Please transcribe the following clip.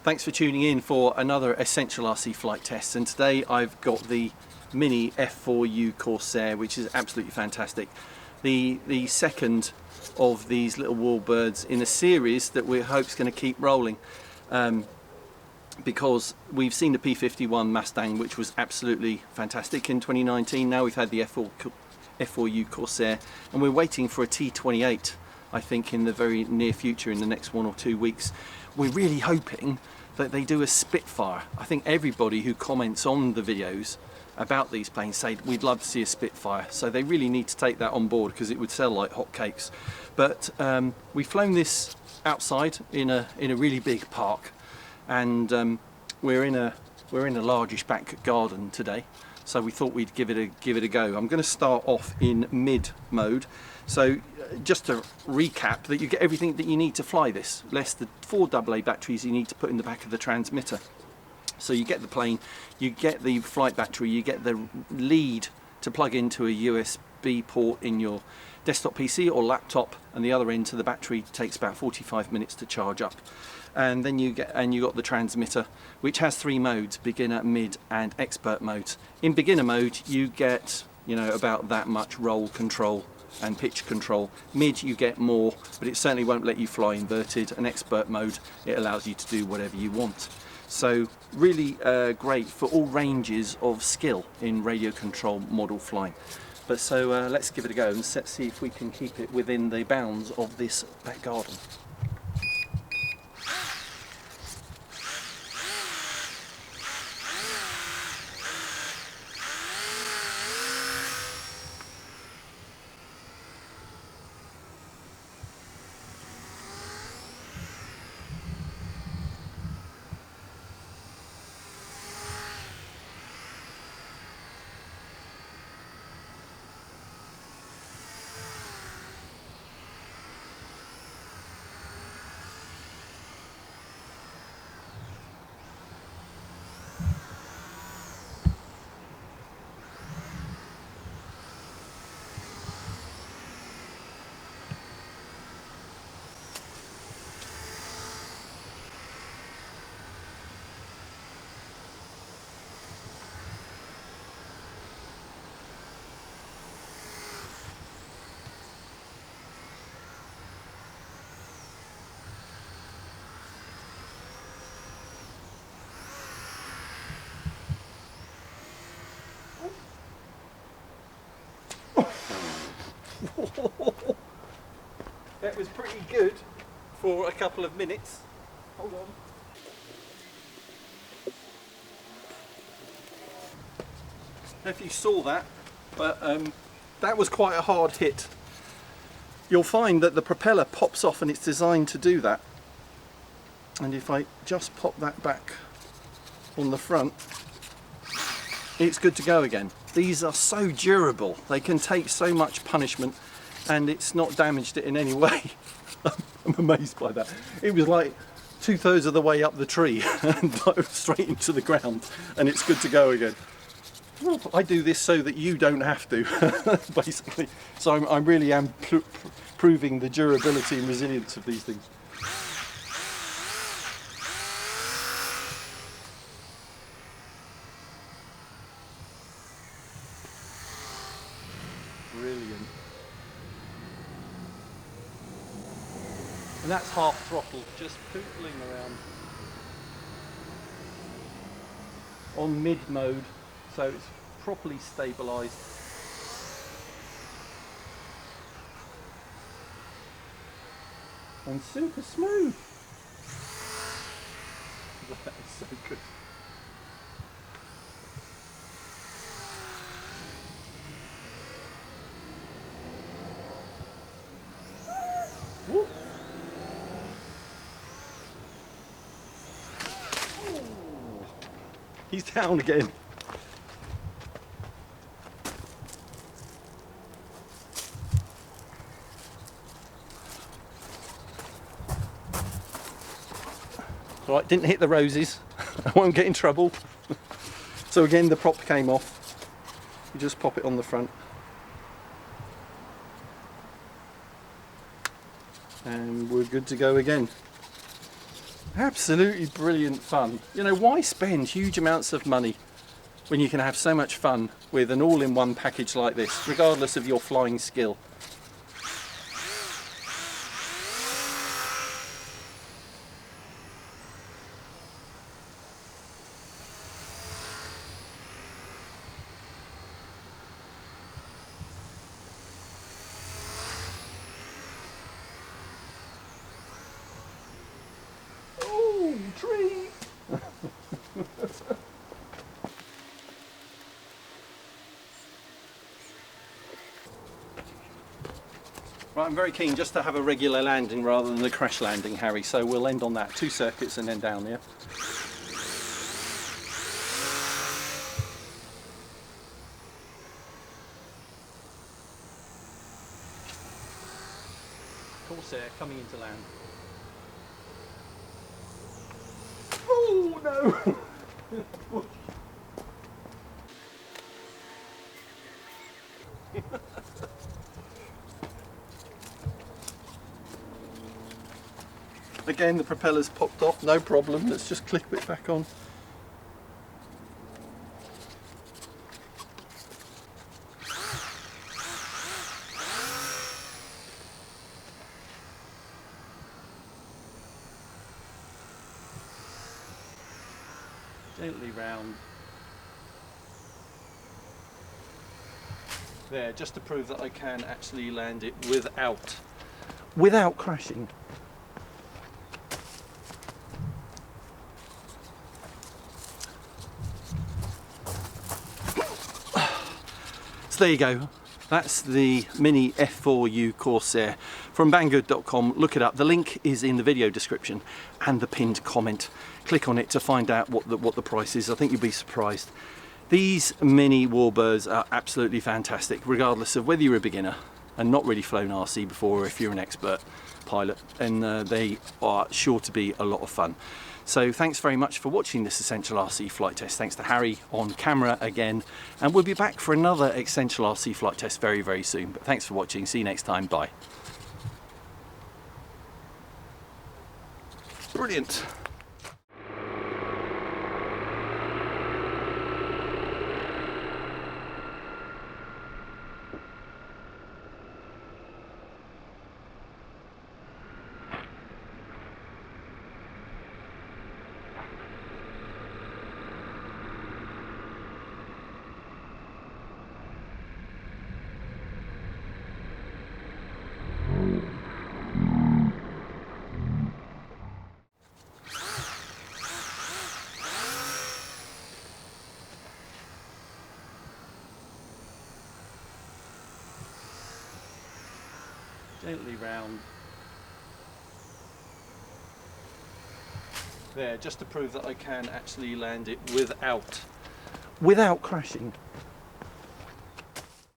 Thanks for tuning in for another Essential RC flight test, and today I've got the mini F4U Corsair, which is absolutely fantastic. The second of these little warbirds in a series that we hope is going to keep rolling, because we've seen the P-51 Mustang, which was absolutely fantastic in 2019. Now we've had the F4U Corsair, and we're waiting for a T28, I think, in the very near future, in the next 1 or 2 weeks. We're really hoping that they do a Spitfire. I think everybody who comments on the videos about these planes say we'd love to see a Spitfire, so they really need to take that on board because it would sell like hotcakes. But we've flown this outside in a really big park, and we're in a largish back garden today, so we thought we'd give it a go. I'm going to start off in mid mode. So just to recap, that you get everything that you need to fly this, less the 4 AA batteries you need to put in the back of the transmitter. So you get the plane, you get the flight battery, you get the lead to plug into a USB port in your desktop PC or laptop, and the other end to the battery takes about 45 minutes to charge up. And then you got the transmitter, which has 3 modes: beginner, mid and expert modes. In beginner mode you get, about that much roll control and pitch control. Mid you get more, but it certainly won't let you fly inverted. And expert mode, it allows you to do whatever you want. So really great for all ranges of skill in radio control model flying. But so let's give it a go and let's see if we can keep it within the bounds of this back garden. That was pretty good for a couple of minutes. Hold on. I don't know if you saw that, but that was quite a hard hit. You'll find that the propeller pops off, and it's designed to do that. And if I just pop that back on the front, it's good to go again. These are so durable, they can take so much punishment, and it's not damaged it in any way. I'm amazed by that. It was like 2/3 of the way up the tree and dived straight into the ground, and it's good to go again. I do this so that you don't have to, basically. So I really am proving the durability and resilience of these things. Brilliant. And that's half throttle, just pootling around on mid mode, so it's properly stabilised. And super smooth. That is so good. Woo. He's down again. Right, didn't hit the roses. I won't get in trouble. So again, the prop came off. You just pop it on the front. And we're good to go again. Absolutely brilliant fun. You know, why spend huge amounts of money when you can have so much fun with an all-in-one package like this, regardless of your flying skill? Oh, tree! Right, I'm very keen just to have a regular landing rather than the crash landing, Harry, so we'll end on that. 2 circuits and then down there. Corsair coming into land. Oh no! Again, the propeller's popped off, no problem. Let's just clip it back on. Gently round. There, just to prove that I can actually land it without crashing. So there you go. That's the Mini F4U Corsair from Banggood.com. Look it up. The link is in the video description and the pinned comment. Click on it to find out what the price is. I think you'll be surprised. These mini warbirds are absolutely fantastic, regardless of whether you're a beginner and not really flown RC before, or if you're an expert pilot, and they are sure to be a lot of fun. So thanks very much for watching this Essential RC flight test. Thanks to Harry on camera again, and we'll be back for another Essential RC flight test very, very soon. But thanks for watching. See you next time. Bye. Brilliant. Gently round. There, just to prove that I can actually land it without crashing.